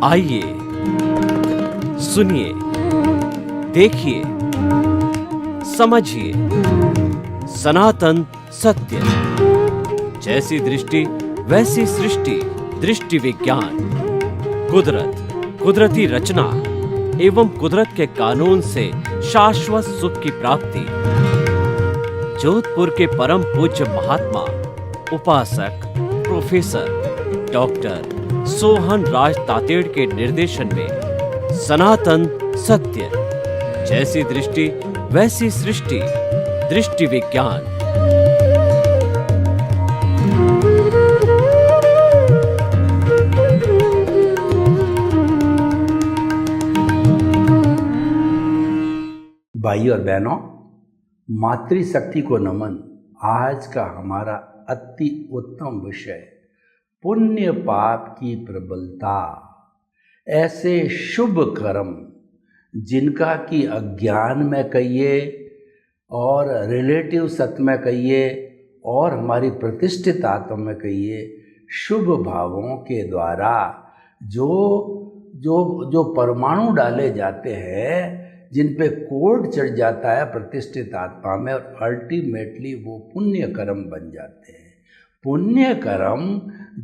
आइए सुनिए, देखिए, समझिए सनातन सत्य। जैसी दृष्टि वैसी सृष्टि, दृष्टि विज्ञान। कुदरत, कुदरती रचना एवं कुदरत के कानून से शाश्वत सुख की प्राप्ति। जोधपुर के परम पूज्य महात्मा उपासक प्रोफेसर डॉक्टर सोहन राज तातेड़ के निर्देशन में सनातन सत्य। जैसी दृष्टि वैसी सृष्टि, दृष्टि विज्ञान। भाई और बहनों, मातृशक्ति को नमन। आज का हमारा अति उत्तम विषय पुण्य पाप की प्रबलता। ऐसे शुभ कर्म जिनका कि अज्ञान में कहिए और रिलेटिव सत्य में कहिए और हमारी प्रतिष्ठित आत्मा में कहिए, शुभ भावों के द्वारा जो जो जो परमाणु डाले जाते हैं, जिन पे कोड चढ़ जाता है प्रतिष्ठित आत्मा में, और अल्टीमेटली वो पुण्य कर्म बन जाते हैं। पुण्य कर्म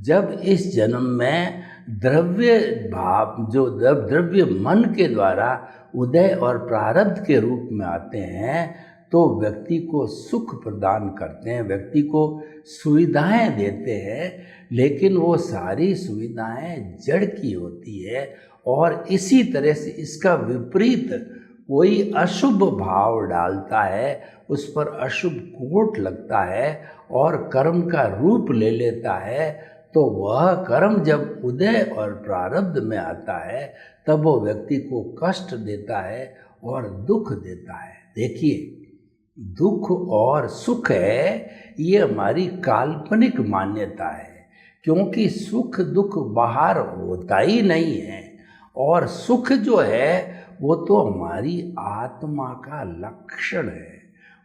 जब इस जन्म में द्रव्य भाव, जो द्रव्य मन के द्वारा उदय और प्रारब्ध के रूप में आते हैं, तो व्यक्ति को सुख प्रदान करते हैं, व्यक्ति को सुविधाएं देते हैं। लेकिन वो सारी सुविधाएं जड़ की होती है, और इसी तरह से इसका विपरीत कोई अशुभ भाव डालता है, उस पर अशुभ कोट लगता है और कर्म का रूप ले लेता है, तो वह कर्म जब उदय और प्रारब्ध में आता है तब वो व्यक्ति को कष्ट देता है और दुख देता है। देखिए, दुख और सुख है, ये हमारी काल्पनिक मान्यता है, क्योंकि सुख दुख बाहर होता ही नहीं है। और सुख जो है वो तो हमारी आत्मा का लक्षण है,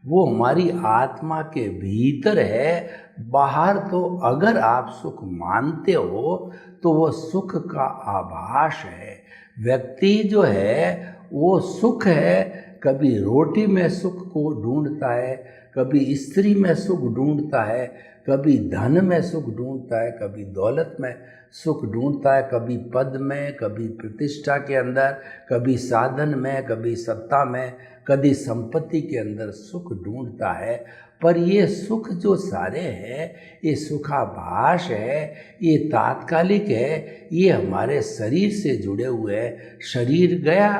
वो हमारी आत्मा के भीतर है। बाहर तो अगर आप सुख मानते हो तो वो सुख का आभास है। व्यक्ति जो है वो सुख है, कभी रोटी में सुख को ढूंढता है, कभी स्त्री में सुख ढूंढता है, कभी धन में सुख ढूंढता है, कभी दौलत में सुख ढूंढता है, कभी पद में, कभी प्रतिष्ठा के अंदर, कभी साधन में, कभी सत्ता में, कभी संपत्ति के अंदर सुख ढूंढता है। पर ये सुख जो सारे हैं, ये सुखाभास है, ये तात्कालिक है, ये हमारे शरीर से जुड़े हुए हैं। शरीर गया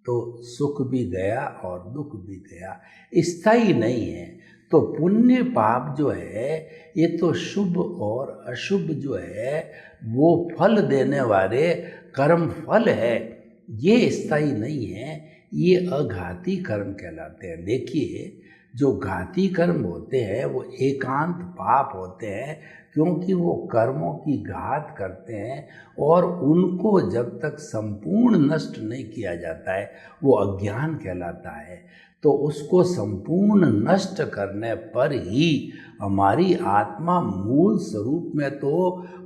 तो सुख भी गया और दुख भी गया, स्थायी नहीं है। तो पुण्य पाप जो है, ये तो शुभ और अशुभ जो है वो फल देने वाले कर्म फल है, ये स्थायी नहीं है, ये अघाती कर्म कहलाते हैं। देखिए, जो घाती कर्म होते हैं वो एकांत पाप होते हैं, क्योंकि वो कर्मों की घात करते हैं, और उनको जब तक संपूर्ण नष्ट नहीं किया जाता है वो अज्ञान कहलाता है। तो उसको संपूर्ण नष्ट करने पर ही हमारी आत्मा मूल स्वरूप में तो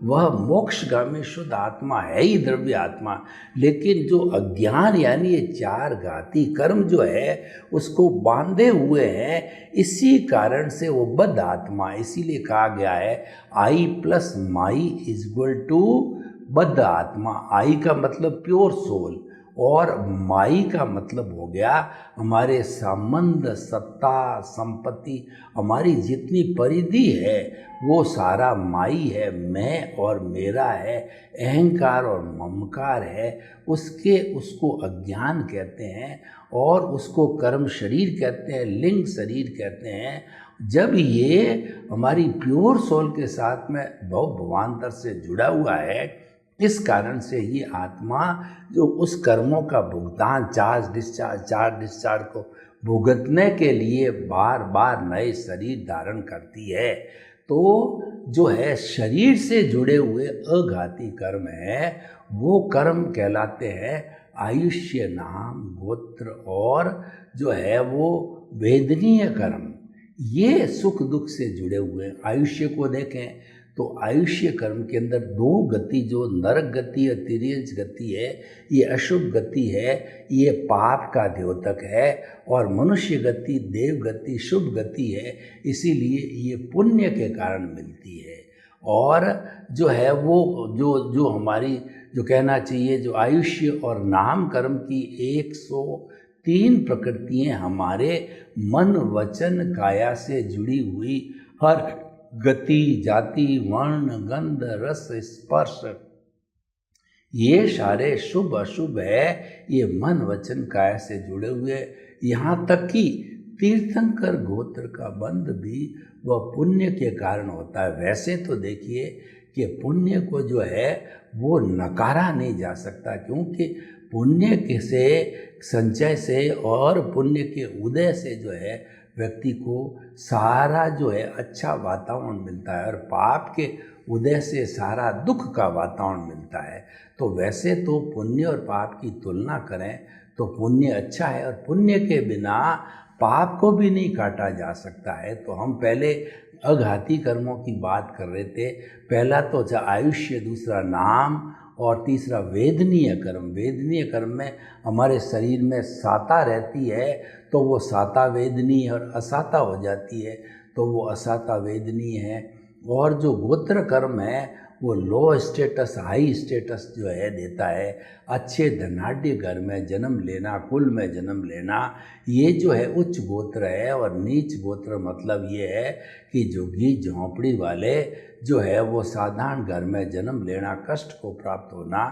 वह मोक्षगामी शुद्ध आत्मा है ही, द्रव्य आत्मा। लेकिन जो अज्ञान यानी ये चार घाती कर्म जो है उसको बांधे हुए हैं, इसी कारण से वो बद्ध आत्मा। इसीलिए कहा गया है I plus my is equal to बद्ध आत्मा। आई का मतलब प्योर सोल, और माई का मतलब हो गया हमारे संबंध, सत्ता, संपत्ति, हमारी जितनी परिधि है वो सारा माई है। मैं और मेरा है, अहंकार और ममकार है, उसको अज्ञान कहते हैं, और उसको कर्म शरीर कहते हैं, लिंग शरीर कहते हैं। जब ये हमारी प्योर सोल के साथ में भवांतर से जुड़ा हुआ है, इस कारण से ये आत्मा जो उस कर्मों का भुगतान चार्ज डिस्चार्ज को भुगतने के लिए बार बार नए शरीर धारण करती है, तो जो है शरीर से जुड़े हुए अघाती कर्म है, वो कर्म कहलाते हैं आयुष्य, नाम, गोत्र, और जो है वो वेदनीय कर्म। ये सुख दुख से जुड़े हुए। आयुष्य को देखें तो आयुष्य कर्म के अंदर दो गति, जो नरक गति और तिर्यंच गति है, ये अशुभ गति है, ये पाप का द्योतक है, और मनुष्य गति देव गति शुभ गति है, इसीलिए ये पुण्य के कारण मिलती है। और जो है वो जो हमारी जो कहना चाहिए जो आयुष्य और नाम कर्म की 103 प्रकृतियाँ हमारे मन वचन काया से जुड़ी हुई हर गति जाति वर्ण गंध रस स्पर्श, ये सारे शुभ अशुभ है, ये मन वचन काया से जुड़े हुए। यहाँ तक कि तीर्थंकर गोत्र का बंध भी वह पुण्य के कारण होता है। वैसे तो देखिए कि पुण्य को जो है वो नकारा नहीं जा सकता, क्योंकि पुण्य के से संचय से और पुण्य के उदय से जो है व्यक्ति को सारा जो है अच्छा वातावरण मिलता है, और पाप के उदय से सारा दुख का वातावरण मिलता है। तो वैसे तो पुण्य और पाप की तुलना करें तो पुण्य अच्छा है, और पुण्य के बिना पाप को भी नहीं काटा जा सकता है। तो हम पहले अघाती कर्मों की बात कर रहे थे। पहला तो आयुष्य, दूसरा नाम, और तीसरा वेदनीय कर्म। वेदनीय कर्म में हमारे शरीर में साता रहती है, तो वो साता वेदनीय और असाता हो जाती है, तो वो असाता वेदनीय है। और जो गोत्र कर्म है वो लो स्टेटस हाई स्टेटस जो है देता है। अच्छे धनाढ़ घर में जन्म लेना, कुल में जन्म लेना, ये जो है उच्च गोत्र है। और नीच गोत्र मतलब ये है कि झुग्गी झोंपड़ी वाले जो है वो साधारण घर में जन्म लेना, कष्ट को प्राप्त होना,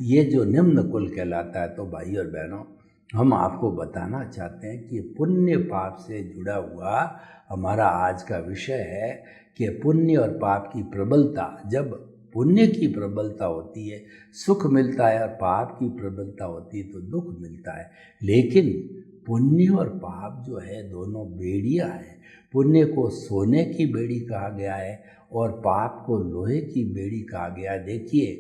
ये जो निम्न कुल कहलाता है। तो भाई और बहनों, हम आपको बताना चाहते हैं कि पुण्य पाप से जुड़ा हुआ हमारा आज का विषय है कि पुण्य और पाप की प्रबलता। जब पुण्य की प्रबलता होती है सुख मिलता है, और पाप की प्रबलता होती है तो दुख मिलता है। लेकिन पुण्य और पाप जो है दोनों बेड़ियाँ हैं। पुण्य को सोने की बेड़ी कहा गया है और पाप को लोहे की बेड़ी कहा गया है। देखिए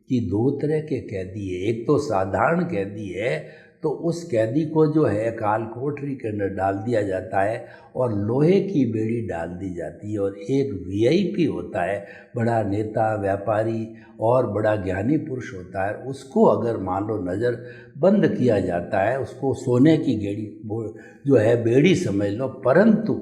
कि दो तरह के कैदी है। एक तो साधारण कैदी है, तो उस कैदी को जो है काल कोठरी के अंदर डाल दिया जाता है और लोहे की बेड़ी डाल दी जाती है। और एक वीआईपी होता है, बड़ा नेता व्यापारी और बड़ा ज्ञानी पुरुष होता है, उसको अगर मान लो नज़र बंद किया जाता है, उसको सोने की गेड़ी जो है बेड़ी समझ लो। परंतु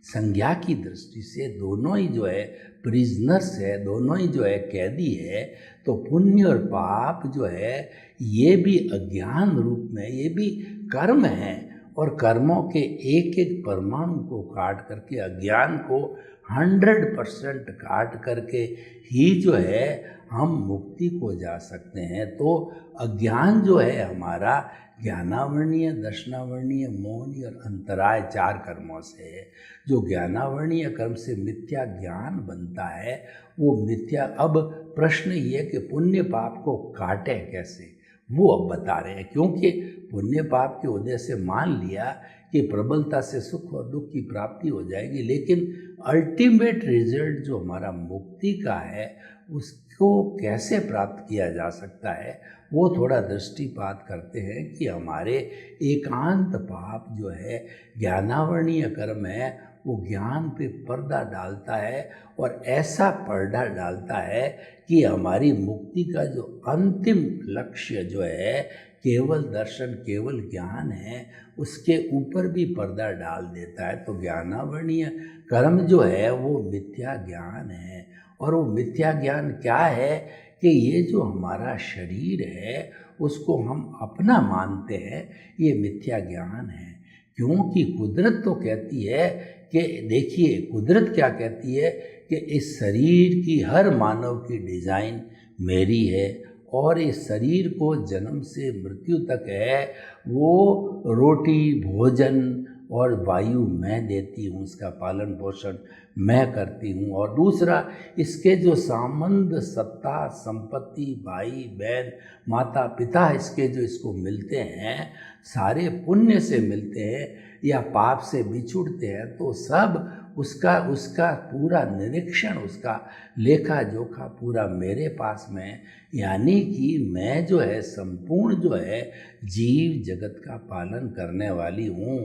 संज्ञा की दृष्टि से दोनों ही जो है प्रिजनर्स है, दोनों ही जो है कैदी है। तो पुण्य और पाप जो है ये भी अज्ञान रूप में, ये भी कर्म है, और कर्मों के एक एक परमाणु को काट करके, अज्ञान को 100% काट करके ही जो है हम मुक्ति को जा सकते हैं। तो अज्ञान जो है हमारा ज्ञानावर्णीय, दर्शनावर्णीय, मोहनीय और अंतराय 4 कर्मों से है। जो ज्ञानावर्णीय कर्म से मिथ्या ज्ञान बनता है वो मिथ्या। अब प्रश्न ये कि पुण्य पाप को काटे कैसे, वो अब बता रहे हैं। क्योंकि पुण्य पाप के उदय से मान लिया कि प्रबलता से सुख और दुख की प्राप्ति हो जाएगी, लेकिन अल्टीमेट रिजल्ट जो हमारा मुक्ति का है उसको कैसे प्राप्त किया जा सकता है, वो थोड़ा दृष्टिपात करते हैं कि हमारे एकांत पाप जो है ज्ञानावर्णीय कर्म है वो ज्ञान पे पर्दा डालता है, और ऐसा पर्दा डालता है कि हमारी मुक्ति का जो अंतिम लक्ष्य जो है केवल दर्शन, केवल ज्ञान है, उसके ऊपर भी पर्दा डाल देता है। तो ज्ञानावर्णीय कर्म जो है वो मिथ्या ज्ञान है। और वो मिथ्या ज्ञान क्या है कि ये जो हमारा शरीर है उसको हम अपना मानते हैं, ये मिथ्या ज्ञान है। क्योंकि कुदरत तो कहती है कि देखिए कुदरत क्या कहती है कि इस शरीर की, हर मानव की डिज़ाइन मेरी है, और इस शरीर को जन्म से मृत्यु तक है वो रोटी भोजन और वायु मैं देती हूँ, उसका पालन पोषण मैं करती हूँ। और दूसरा, इसके जो संबंध, सत्ता, संपत्ति, भाई बहन, माता पिता, इसके जो इसको मिलते हैं सारे पुण्य से मिलते हैं या पाप से बिछुड़ते हैं। तो सब उसका पूरा निरीक्षण, उसका लेखा जोखा पूरा मेरे पास में है। यानी कि मैं जो है संपूर्ण जो है जीव जगत का पालन करने वाली हूँ।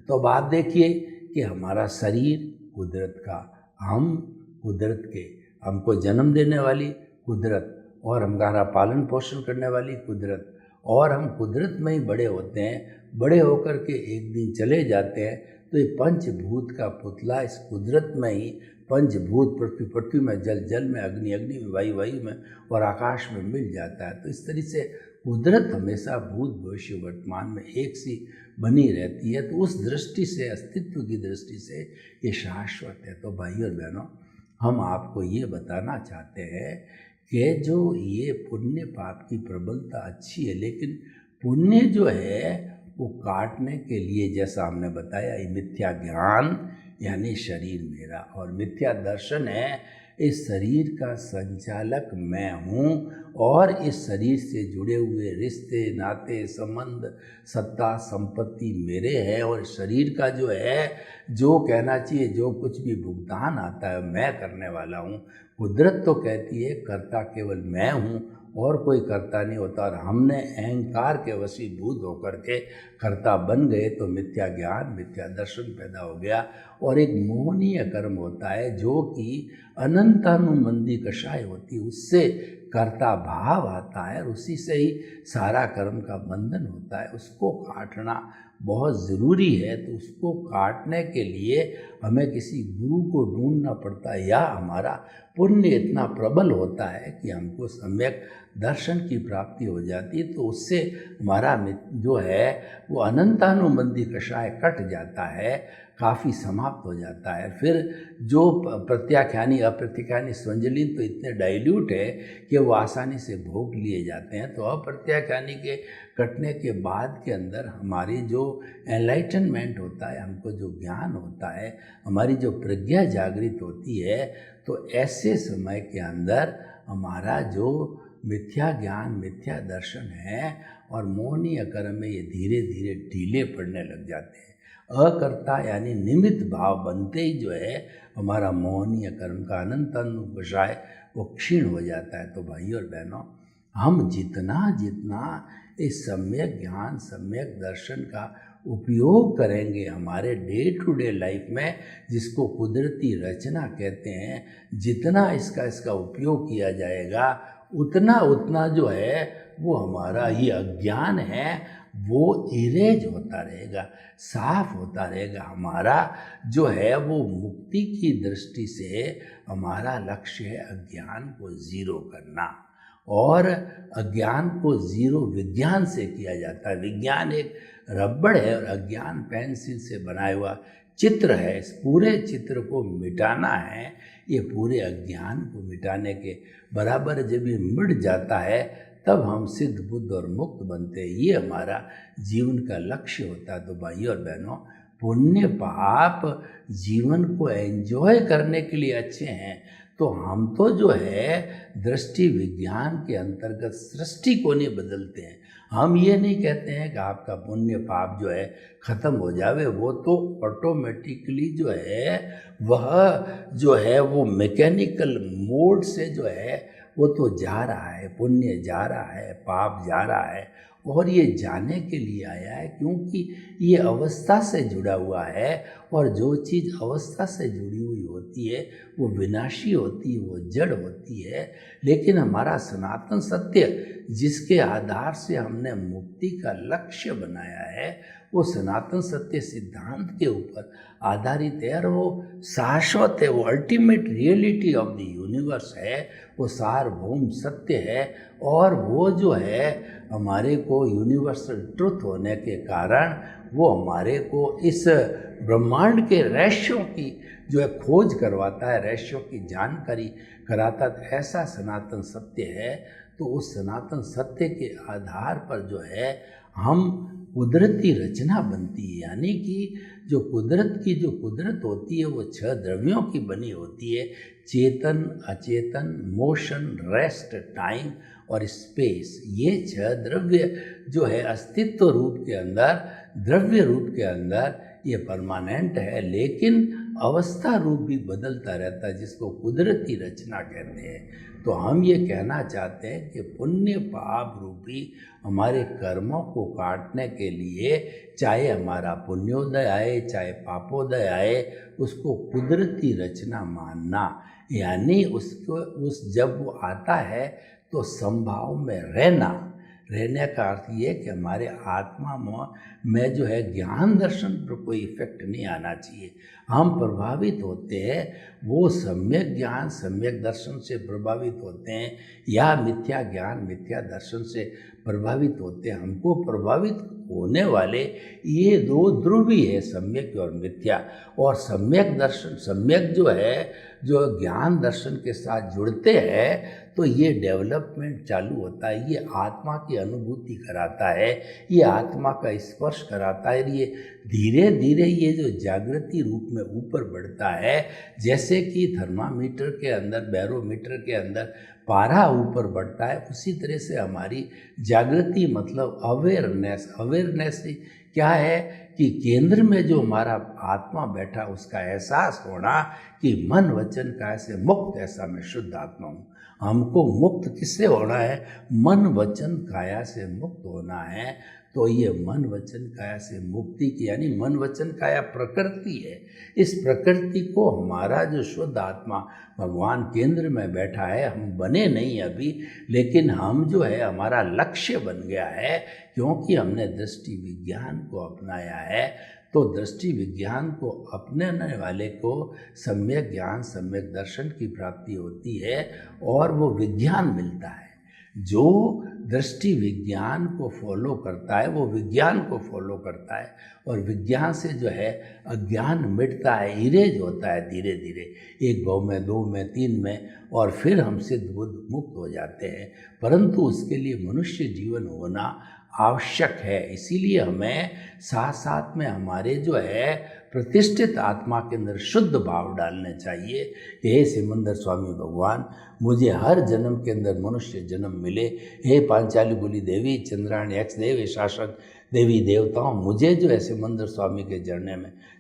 तो बात देखिए कि हमारा शरीर कुदरत का, हम कुदरत के, हमको जन्म देने वाली कुदरत और हमारा पालन पोषण करने वाली कुदरत, और हम कुदरत में ही बड़े होते हैं। बड़े होकर के एक दिन चले जाते हैं तो ये पंचभूत का पुतला इस कुदरत में ही, पंचभूत पृथ्वी पृथ्वी में, जल जल में, अग्नि अग्नि में, वायु वायु में और आकाश में मिल जाता है। तो इस तरह से कुदरत हमेशा भूत भविष्य वर्तमान में एक सी बनी रहती है। तो उस दृष्टि से, अस्तित्व की दृष्टि से ये शाश्वत है। तो भाई और बहनों, हम आपको ये बताना चाहते हैं कि जो ये पुण्य पाप की प्रबलता अच्छी है, लेकिन पुण्य जो है वो काटने के लिए, जैसा हमने बताया, ये मिथ्या ज्ञान यानी शरीर मेरा, और मिथ्या दर्शन है इस शरीर का संचालक मैं हूँ, और इस शरीर से जुड़े हुए रिश्ते नाते संबंध सत्ता संपत्ति मेरे हैं, और शरीर का जो है, जो कहना चाहिए, जो कुछ भी भुगतान आता है मैं करने वाला हूँ। कुदरत तो कहती है कर्ता केवल मैं हूँ और कोई कर्ता नहीं होता, और हमने अहंकार के वशीभूत होकर के कर्ता बन गए तो मिथ्या ज्ञान मिथ्या दर्शन पैदा हो गया, और एक मोहनीय कर्म होता है जो कि अनंतानुबंधी कषाय होती है, उससे कर्ता भाव आता है और उसी से ही सारा कर्म का बंधन होता है। उसको काटना बहुत ज़रूरी है। तो उसको काटने के लिए हमें किसी गुरु को ढूंढना पड़ता है, या हमारा पुण्य इतना प्रबल होता है कि हमको सम्यक दर्शन की प्राप्ति हो जाती है। तो उससे हमारा जो है वो अनंतानुबंधी कषाय कट जाता है, काफ़ी समाप्त हो जाता है। फिर जो प्रत्याख्यानी अप्रत्याख्यानी स्वंजलिन तो इतने डाइल्यूट है कि वो आसानी से भोग लिए जाते हैं। तो अप्रत्याख्यानी के कटने के बाद के अंदर हमारी जो एनलाइटनमेंट होता है, हमको जो ज्ञान होता है, हमारी जो प्रज्ञा जागृत होती है, तो ऐसे समय के अंदर हमारा जो मिथ्या ज्ञान मिथ्या दर्शन है और मोहनीय कर्म में ये धीरे धीरे ढीले पड़ने लग जाते हैं। अकर्ता यानी निमित्त भाव बनते ही जो है हमारा मोहनीय कर्म का अनंत अनुकषाय वो क्षीण हो जाता है। तो भाई और बहनों, हम जितना जितना इस सम्यक ज्ञान सम्यक दर्शन का उपयोग करेंगे हमारे डे टू डे लाइफ में, जिसको कुदरती रचना कहते हैं, जितना इसका उपयोग किया जाएगा उतना उतना जो है वो हमारा ये अज्ञान है वो इरेज होता रहेगा, साफ होता रहेगा। हमारा जो है वो मुक्ति की दृष्टि से हमारा लक्ष्य है अज्ञान को ज़ीरो करना, और अज्ञान को ज़ीरो विज्ञान से किया जाता है। विज्ञान एक रबड़ है और अज्ञान पेंसिल से बनाया हुआ चित्र है। इस पूरे चित्र को मिटाना है, ये पूरे अज्ञान को मिटाने के बराबर जब ये मिट जाता है तब हम सिद्ध बुद्ध और मुक्त बनते हैं। ये हमारा जीवन का लक्ष्य होता है। तो भाई और बहनों, पुण्य पाप जीवन को एंजॉय करने के लिए अच्छे हैं, तो हम तो जो है दृष्टि विज्ञान के अंतर्गत सृष्टि को नहीं बदलते हैं। हम ये नहीं कहते हैं कि आपका पुण्य पाप जो है ख़त्म हो जावे, वो तो ऑटोमेटिकली जो है वह जो है वो मैकेनिकल मोड से जो है वो तो जा रहा है, पुण्य जा रहा है, पाप जा रहा है, और ये जाने के लिए आया है क्योंकि ये अवस्था से जुड़ा हुआ है, और जो चीज़ अवस्था से जुड़ी हुई होती है वो विनाशी होती है, वो जड़ होती है। लेकिन हमारा सनातन सत्य जिसके आधार से हमने मुक्ति का लक्ष्य बनाया है, वो सनातन सत्य सिद्धांत के ऊपर आधारित है, और वो शाश्वत है, वो ultimate reality of the universe है, वो सार्वभौम सत्य है। और वो जो है हमारे को यूनिवर्सल ट्रुथ होने के कारण वो हमारे को इस ब्रह्मांड के रहस्यों की जो है खोज करवाता है, रहस्यों की जानकारी कराता है। ऐसा सनातन सत्य है। तो उस सनातन सत्य के आधार पर जो है हम कुदरती रचना बनती है, यानी कि जो कुदरत की जो कुदरत होती है वो 6 द्रव्यों की बनी होती है: चेतन, अचेतन, मोशन, रेस्ट, टाइम और स्पेस। ये 6 द्रव्य जो है अस्तित्व रूप के अंदर, द्रव्य रूप के अंदर ये परमानेंट है, लेकिन अवस्था रूप भी बदलता रहता है, जिसको कुदरती रचना कहते हैं। तो हम ये कहना चाहते हैं कि पुण्य पाप रूपी हमारे कर्मों को काटने के लिए, चाहे हमारा पुण्योदय आए चाहे पापोदय आए, उसको कुदरती रचना मानना, यानी उस जब वो आता है तो संभाव में रहने का अर्थ ये कि हमारे आत्मा में जो है ज्ञान दर्शन पर कोई इफेक्ट नहीं आना चाहिए। हम प्रभावित होते हैं, वो सम्यक ज्ञान सम्यक दर्शन से प्रभावित होते हैं या मिथ्या ज्ञान मिथ्या दर्शन से प्रभावित होते हैं। हमको प्रभावित होने वाले ये दो ध्रुव ही है, सम्यक और मिथ्या। और सम्यक दर्शन, सम्यक जो है, जो ज्ञान दर्शन के साथ जुड़ते हैं तो ये डेवलपमेंट चालू होता है, ये आत्मा की अनुभूति कराता है, ये आत्मा का स्पर्श कराता है। ये धीरे धीरे ये जो जागृति रूप में ऊपर बढ़ता है, जैसे कि थर्मामीटर के अंदर, बैरोमीटर के अंदर पारा ऊपर बढ़ता है, उसी तरह से हमारी जागृति मतलब अवेयरनेस क्या है कि केंद्र में जो हमारा आत्मा बैठा, उसका एहसास होना कि मन वचन काया से मुक्त, ऐसा मैं शुद्ध आत्मा हूँ। हमको मुक्त किससे होना है? मन वचन काया से मुक्त होना है। तो ये मन वचन काया से मुक्ति की, यानी मन वचन काया प्रकृति है। इस प्रकृति को हमारा जो शुद्ध आत्मा भगवान केंद्र में बैठा है, हम बने नहीं अभी, लेकिन हम जो है हमारा लक्ष्य बन गया है, क्योंकि हमने दृष्टि विज्ञान को अपनाया है। तो दृष्टि विज्ञान को अपनाने वाले को सम्यक ज्ञान सम्यक दर्शन की प्राप्ति होती है और वो विज्ञान मिलता है। जो दृष्टि विज्ञान को फॉलो करता है वो विज्ञान को फॉलो करता है, और विज्ञान से जो है अज्ञान मिटता है, इरेज होता है धीरे धीरे, एक भाव में, दो में, तीन में, और फिर हम सिद्ध बुद्ध मुक्त हो जाते हैं। परंतु उसके लिए मनुष्य जीवन होना आवश्यक है। इसीलिए हमें साथ साथ में हमारे जो है प्रतिष्ठित आत्मा के अंदर शुद्ध भाव डालने चाहिए। हे सिमंदर स्वामी भगवान, मुझे हर जन्म के अंदर मनुष्य जन्म मिले। हे पांचाली बोली देवी, चंद्रायण यक्ष देव, शासक देवी देवताओं, मुझे जो है सिमंदर स्वामी के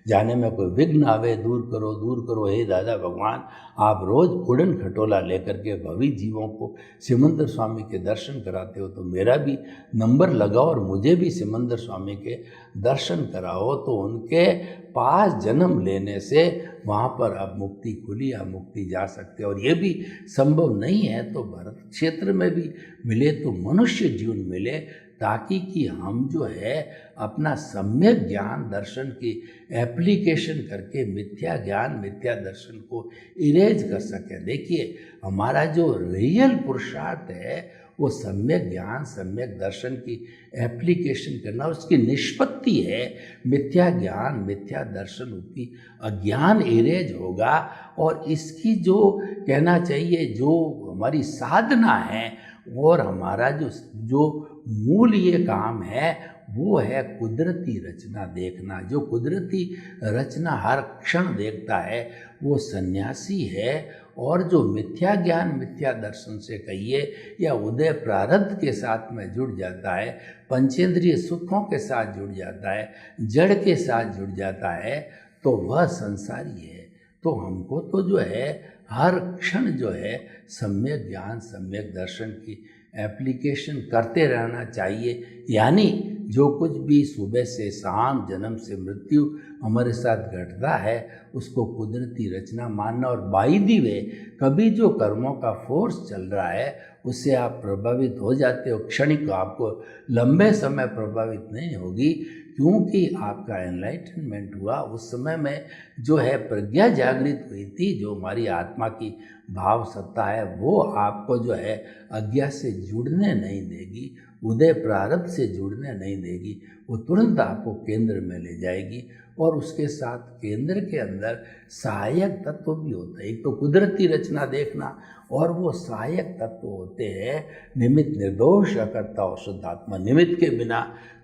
जाने में कोई विघ्न आवे, दूर करो। हे दादा भगवान, आप रोज़ उड़न खटोला लेकर के भवी जीवों को सिमंदर स्वामी के दर्शन कराते हो, तो मेरा भी नंबर लगाओ और मुझे भी सिमंदर स्वामी के दर्शन कराओ। तो उनके पास जन्म लेने से वहाँ पर अब मुक्ति खुली, अब मुक्ति जा सकते। और ये भी संभव नहीं है तो भरत क्षेत्र में भी मिले, तो मनुष्य जीवन मिले, ताकि कि हम जो है अपना सम्यक ज्ञान दर्शन की एप्लीकेशन करके मिथ्या ज्ञान मिथ्या दर्शन को इरेज कर सकें। देखिए, हमारा जो रियल पुरुषार्थ है वो सम्यक ज्ञान सम्यक दर्शन की एप्लीकेशन करना, उसकी निष्पत्ति है। मिथ्या ज्ञान मिथ्या दर्शन रूपी अज्ञान इरेज होगा, और इसकी जो कहना चाहिए जो हमारी साधना है और हमारा जो मूल ये काम है वो है कुदरती रचना देखना। जो कुदरती रचना हर क्षण देखता है वो सन्यासी है। और जो मिथ्या ज्ञान मिथ्या दर्शन से कहिए या उदय प्रारब्ध के साथ में जुड़ जाता है, पंचेंद्रिय सुखों के साथ जुड़ जाता है, जड़ के साथ जुड़ जाता है, तो वह संसारी है। तो हमको तो जो है हर क्षण जो है सम्यक ज्ञान सम्यक दर्शन की एप्लीकेशन करते रहना चाहिए। यानी जो कुछ भी सुबह से शाम जन्म से मृत्यु हमारे साथ घटता है उसको कुदरती रचना मानना, और बाई दी वे कभी जो कर्मों का फोर्स चल रहा है उससे आप प्रभावित हो जाते हो, क्षणिक, आपको लंबे समय प्रभावित नहीं होगी, क्योंकि आपका एनलाइटनमेंट हुआ। उस समय में जो है प्रज्ञा जागृत हुई थी, जो हमारी आत्मा की भाव सत्ता है वो आपको जो है अज्ञा से जुड़ने नहीं देगी, उदय प्रारब्ध से जुड़ने नहीं देगी। वो तुरंत आपको केंद्र में ले जाएगी, और उसके साथ केंद्र के अंदर सहायक तत्व भी होता है। एक तो कुदरती रचना देखना, और वो सहायक तत्व होते हैं निमित्त निर्दोष अकर्ता और शुद्धात्मा। निमित्त के बिना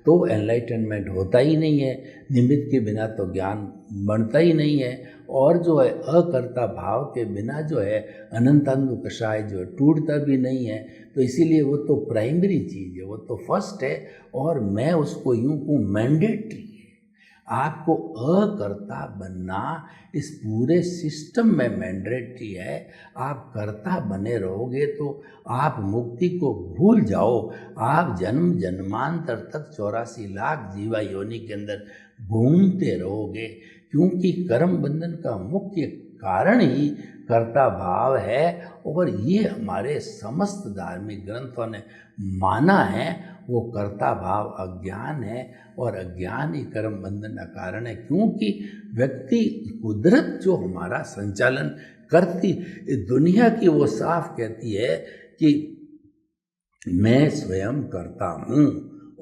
तो एनलाइटनमेंट होता ही नहीं है, निमित्त के बिना तो ज्ञान बनता ही नहीं है, और जो है अकर्ता भाव के बिना जो है अनंतानु कषाय जो टूटता भी नहीं है। तो इसीलिए वो तो प्राइमरी चीज़ है, वो तो फर्स्ट है, और मैं उसको यूँ कहूँ मैंडेटरी है। आपको अकर्ता बनना इस पूरे सिस्टम में मैंडेटरी है। आप कर्ता बने रहोगे तो आप मुक्ति को भूल जाओ। आप जन्म जन्मांतर तक 84 लाख जीवा योनि के अंदर घूमते रहोगे, क्योंकि कर्म बंधन का मुख्य कारण ही कर्ता भाव है। और ये हमारे समस्त धार्मिक ग्रंथों ने माना है। वो कर्ता भाव अज्ञान है और अज्ञान ही कर्म बंधन का कारण है, क्योंकि व्यक्ति कुदरत जो हमारा संचालन करती दुनिया की, वो साफ कहती है कि मैं स्वयं करता हूँ,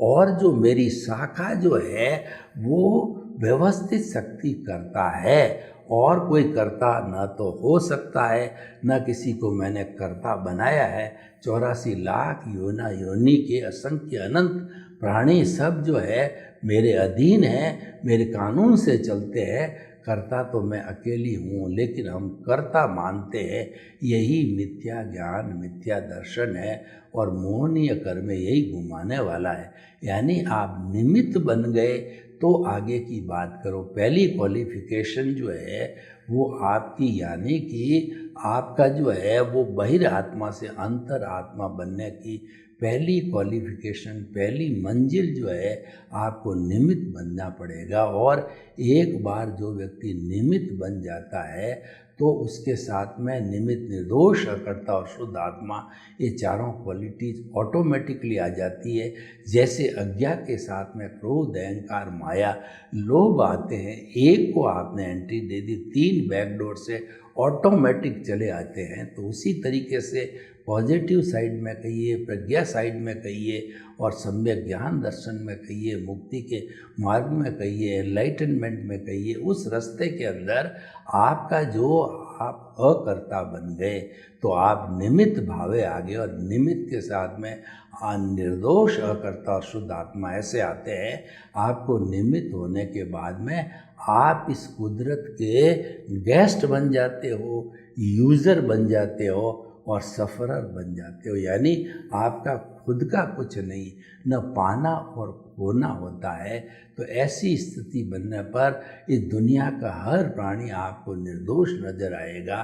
और जो मेरी शाखा जो है वो व्यवस्थित शक्ति करता है, और कोई कर्ता न तो हो सकता है, न किसी को मैंने कर्ता बनाया है। 84 लाख योनि के असंख्य अनंत प्राणी सब जो है मेरे अधीन है, मेरे कानून से चलते हैं। कर्ता तो मैं अकेली हूँ, लेकिन हम कर्ता मानते हैं। यही मिथ्या ज्ञान, मिथ्या दर्शन है, और मोहनीय कर्म यही घुमाने वाला है। यानी आप निमित्त बन गए तो आगे की बात करो। पहली क्वालिफिकेशन जो है वो आपकी, यानी कि आपका जो है वो बहिर आत्मा से अंतर आत्मा बनने की पहली क्वालिफिकेशन, पहली मंजिल जो है आपको निमित्त बनना पड़ेगा। और एक बार जो व्यक्ति निमित्त बन जाता है तो उसके साथ में निमित्त, निर्दोष, अकर्ता और शुद्ध आत्मा, ये चारों क्वालिटीज ऑटोमेटिकली आ जाती है। जैसे अज्ञा के साथ में क्रोध, अहंकार, माया, लोभ आते हैं, एक को आपने एंट्री दे दी, 3 बैकडोर से ऑटोमेटिक चले आते हैं। तो उसी तरीके से पॉजिटिव साइड में कहिए, प्रज्ञा साइड में कहिए, और सम्यक ज्ञान दर्शन में कहिए, मुक्ति के मार्ग में कहिए, एनलाइटनमेंट में कहिए, उस रास्ते के अंदर आपका जो आप अकर्ता बन गए तो आप निमित्त भावे आ गए। और निमित्त के साथ में निर्दोष, अकर्ता और शुद्ध आत्मा ऐसे आते हैं। आपको निमित्त होने के बाद में आप इस कुदरत के गेस्ट बन जाते हो, यूज़र बन जाते हो और सफ़रर बन जाते हो। यानी आपका खुद का कुछ नहीं, न पाना और खोना होता है। तो ऐसी स्थिति बनने पर इस दुनिया का हर प्राणी आपको निर्दोष नज़र आएगा।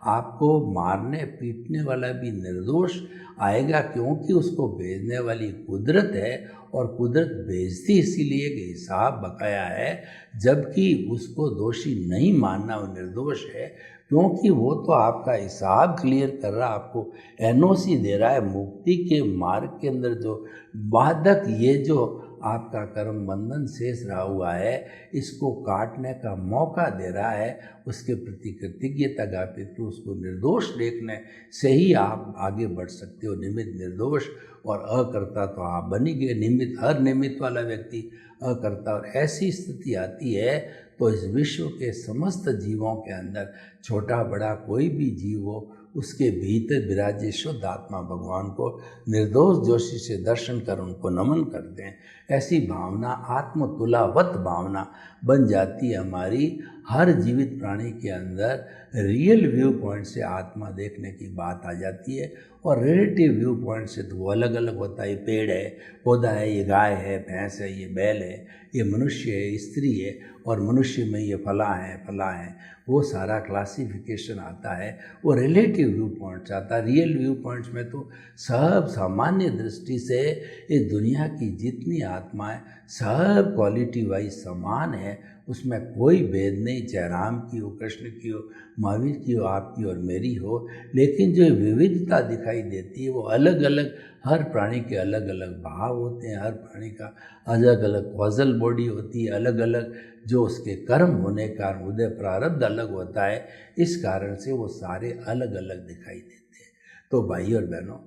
आपको मारने पीटने वाला भी निर्दोष आएगा, क्योंकि उसको भेजने वाली कुदरत है, और कुदरत भेजती इसीलिए कि हिसाब बकाया है। जबकि उसको दोषी नहीं मानना, वो निर्दोष है, क्योंकि वो तो आपका हिसाब क्लियर कर रहा, आपको एनओसी दे रहा है। मुक्ति के मार्ग के अंदर जो बाधक, ये जो आपका कर्म बंधन शेष रहा हुआ है, इसको काटने का मौका दे रहा है। उसके प्रति कृतज्ञता ज्ञापित करो, उसको निर्दोष देखने से ही आप आगे बढ़ सकते हो। निमित्त, निर्दोष और अकर्ता तो आप बनी गए। निमित्त, हर निमित्त वाला व्यक्ति अकर्ता। और ऐसी स्थिति आती है तो इस विश्व के समस्त जीवों के अंदर, छोटा बड़ा कोई भी जीव हो, उसके भीतर विराजे शुद्ध आत्मा भगवान को निर्दोष जोशी से दर्शन कर उनको नमन करते हैं। ऐसी भावना, आत्मतुलावत भावना बन जाती है हमारी। हर जीवित प्राणी के अंदर रियल व्यू पॉइंट से आत्मा देखने की बात आ जाती है, और रिलेटिव व्यू पॉइंट से तो वो अलग अलग होता है। ये पेड़ है, पौधा है, ये गाय है, भैंस है, ये बैल है, ये मनुष्य है, स्त्री है, और मनुष्य में ये फला है, वो सारा क्लासिफिकेशन आता है। वो रिलेटिव व्यू पॉइंट्स आता है। रियल व्यू पॉइंट्स में तो सब सामान्य दृष्टि से इस दुनिया की जितनी आत्माएं सब क्वालिटी वाइज समान है, उसमें कोई भेद नहीं, चाहे राम की हो, कृष्ण की हो, महावीर की हो, आपकी और मेरी हो। लेकिन जो विविधता दिखाई देती है वो अलग अलग, हर प्राणी के अलग अलग भाव होते हैं, हर प्राणी का अलग अलग कॉजल बॉडी होती है, अलग अलग जो उसके कर्म होने का उदय प्रारब्ध अलग होता है। इस कारण से वो सारे अलग अलग दिखाई देते हैं। तो भाई और बहनों,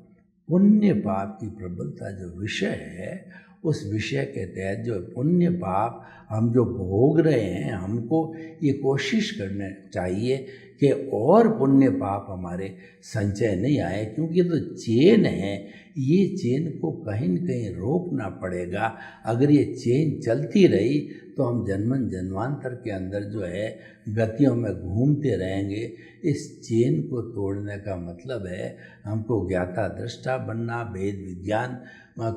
पुण्य पाप की प्रबलता जो विषय है, उस विषय के तहत जो पुण्य पाप हम जो भोग रहे हैं, हमको ये कोशिश करना चाहिए कि और पुण्य पाप हमारे संचय नहीं आए, क्योंकि तो चेन है, ये चेन को कहीं न कहीं रोकना पड़ेगा। अगर ये चेन चलती रही तो हम जन्मन जन्मांतर के अंदर जो है गतियों में घूमते रहेंगे। इस चेन को तोड़ने का मतलब है हमको ज्ञाता दृष्टा बनना, भेद विज्ञान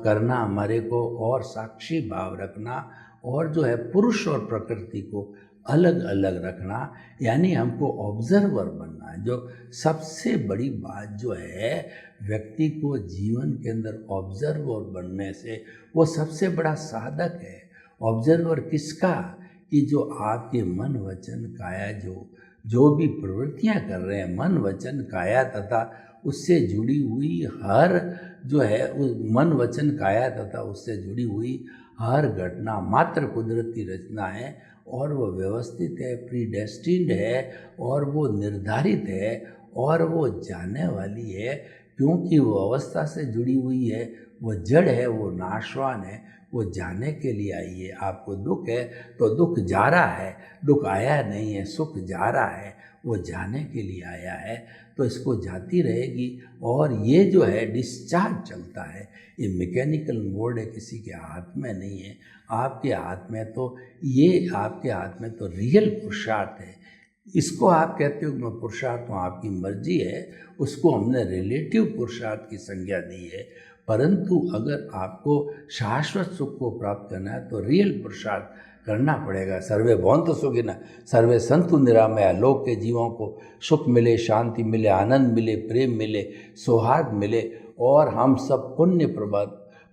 करना हमारे को, और साक्षी भाव रखना, और जो है पुरुष और प्रकृति को अलग अलग रखना, यानी हमको ऑब्जर्वर बनना है। जो सबसे बड़ी बात जो है, व्यक्ति को जीवन के अंदर ऑब्जर्वर बनने से वो सबसे बड़ा साधक है। ऑब्जर्वर किसका? कि जो आपके मन वचन काया जो भी प्रवृत्तियां कर रहे हैं, मन वचन काया तथा उससे जुड़ी हुई हर जो है उस मन वचन काया तथा उससे जुड़ी हुई हर घटना मात्र कुदरती रचना है, और वो व्यवस्थित है, प्रीडेस्टिन्ड है, और वो निर्धारित है, और वो जाने वाली है, क्योंकि वो अवस्था से जुड़ी हुई है, वो जड़ है, वो नाशवान है, वो जाने के लिए आई है। आपको दुख है तो दुख जा रहा है, दुख आया नहीं है, सुख जा रहा है, वो जाने के लिए आया है, तो इसको जाती रहेगी। और ये जो है डिस्चार्ज चलता है, ये मैकेनिकल मोड है, किसी के हाथ में नहीं है। आपके हाथ में तो ये आपके हाथ में तो रियल पुरुषार्थ है। इसको आप कहते हो मैं पुरुषार्थ हूँ, आपकी मर्जी है, उसको हमने रिलेटिव पुरुषार्थ की संज्ञा दी है। परंतु अगर आपको शाश्वत सुख को प्राप्त करना है तो रियल पुरुषार्थ करना पड़ेगा। सर्वे भवन्तु सुखिनः, सर्वे सन्तु निरामया। लोक के जीवों को सुख मिले, शांति मिले, आनंद मिले, प्रेम मिले, सौहार्द मिले, और हम सब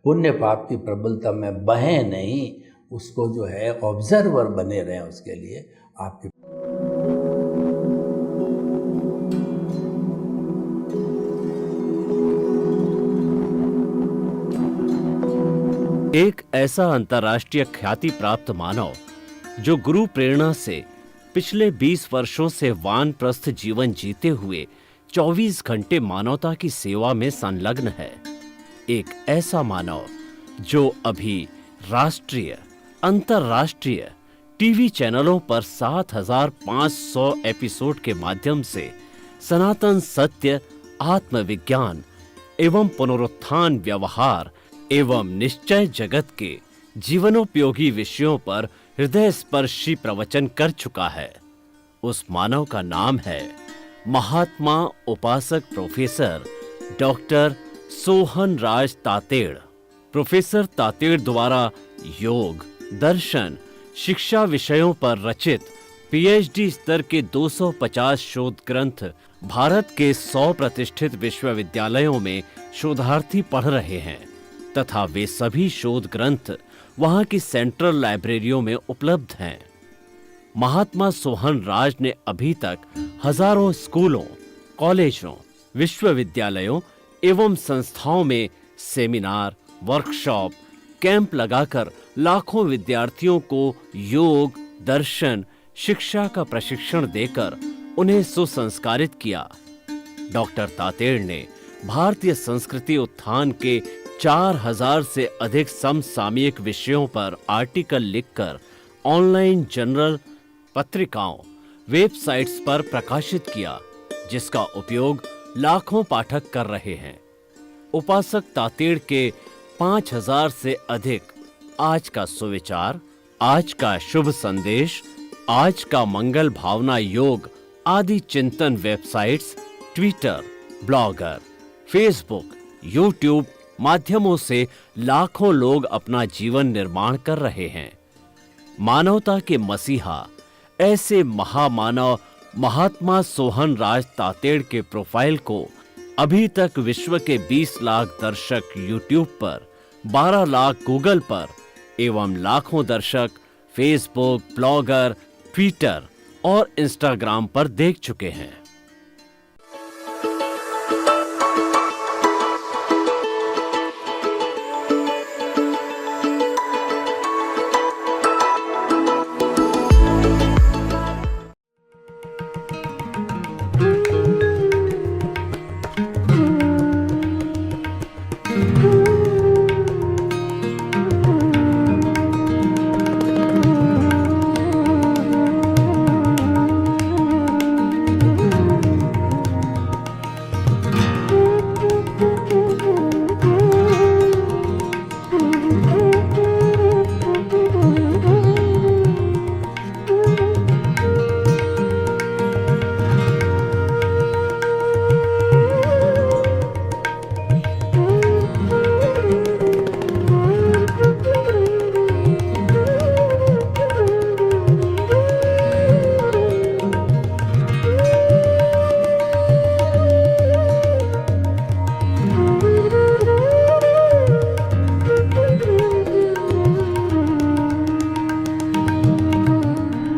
पुण्य पाप की प्रबलता में बहें नहीं, उसको जो है ऑब्जर्वर बने रहें। उसके लिए आपके एक ऐसा अंतर्राष्ट्रीय ख्याति प्राप्त मानव जो गुरु प्रेरणा से पिछले 20 वर्षों से वानप्रस्थ जीवन जीते हुए 24 घंटे मानवता की सेवा में संलग्न है। एक ऐसा मानव जो अभी राष्ट्रीय, अंतर्राष्ट्रीय टीवी चैनलों पर 7,500 एपिसोड के माध्यम से सनातन सत्य, आत्मविज्ञान एवं पुनरुत्थान, व्यवहार एवं निश्चय जगत के जीवनोपयोगी विषयों पर हृदय स्पर्शी प्रवचन कर चुका है। उस मानव का नाम है महात्मा उपासक प्रोफेसर डॉक्टर सोहन राज तातेड़। प्रोफेसर तातेड़ द्वारा योग, दर्शन, शिक्षा विषयों पर रचित पीएचडी स्तर के 250 शोध ग्रंथ भारत के 100 प्रतिष्ठित विश्वविद्यालयों में शोधार्थी पढ़ रहे हैं, तथा वे सभी शोध ग्रंथ वहां की सेंट्रल लाइब्रेरियों में उपलब्ध हैं। महात्मा सोहन राज ने अभी तक हजारों स्कूलों, कॉलेजों, विश्वविद्यालयों एवं संस्थाओं में सेमिनार, वर्कशॉप, कैंप लगाकर लाखों विद्यार्थियों को योग, दर्शन, शिक्षा का प्रशिक्षण देकर उन्हें सुसंस्कारित किया। डॉक्टर तातेड़ ने भारतीय संस्कृति उत्थान के 4000 से अधिक समसामयिक विषयों पर आर्टिकल लिखकर ऑनलाइन जर्नल, पत्रिकाओं, वेबसाइट्स पर प्रकाशित किया, जिसका उपयोग लाखों पाठक कर रहे हैं। उपासक तातेड़ के 5000 से अधिक आज का सुविचार, आज का शुभ संदेश, आज का मंगल भावना योग आदि चिंतन websites, Twitter, blogger, Facebook, YouTube माध्यमों से लाखों लोग अपना जीवन निर्माण कर रहे हैं। मानवता के मसीहा ऐसे महामानव महात्मा सोहन राज तातेड़ के प्रोफाइल को अभी तक विश्व के 20 लाख दर्शक यूट्यूब पर, 12 लाख गूगल पर एवं लाखों दर्शक फेसबुक, ब्लॉगर, ट्विटर और इंस्टाग्राम पर देख चुके हैं।